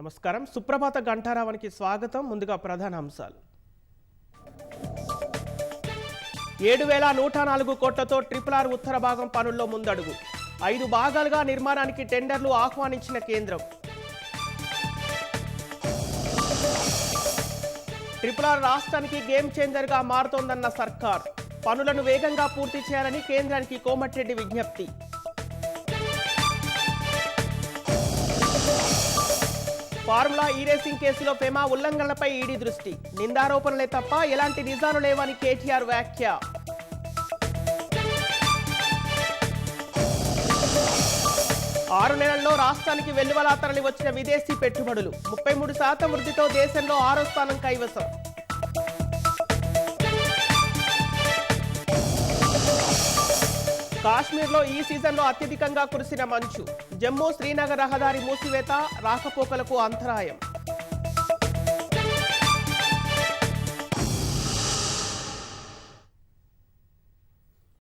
నమస్కారం. సుప్రభాత గంటారావానికి స్వాగతం. ముందుగా ప్రధాన అంశాలు. 7,104 కోట్లతో RRR ఉత్తర భాగం పనుల్లో ముందడుగు. 5 భాగాలుగా నిర్మాణానికి టెండర్లు ఆహ్వానించిన కేంద్రం. RRR రాష్ట్రానికి గేమ్ చేంజర్గా మారుతోందన్న సర్కార్. పనులను వేగంగా పూర్తి చేయాలని కేంద్రానికి కోమటిరెడ్డి విజ్ఞప్తి. ఫార్ములా ఈ రేసింగ్ కేసులో ఫెమా ఉల్లంఘనలపై ఈడీ దృష్టి. నిందారోపణలే తప్ప ఎలాంటి నిజాలు లేవని కేటీఆర్ వ్యాఖ్య. 6 నెలల్లో రాష్ట్రానికి వెల్లువలా తరలి వచ్చిన విదేశీ పెట్టుబడులు 33% వృద్ధితో దేశంలో 6వ స్థానం కైవసం. కాశ్మీర్లో ఈ సీజన్లో అత్యధికంగా కురిసిన మంచు. జమ్మూ శ్రీనగర్ రహదారి మూసివేత, రాకపోకలకు అంతరాయం.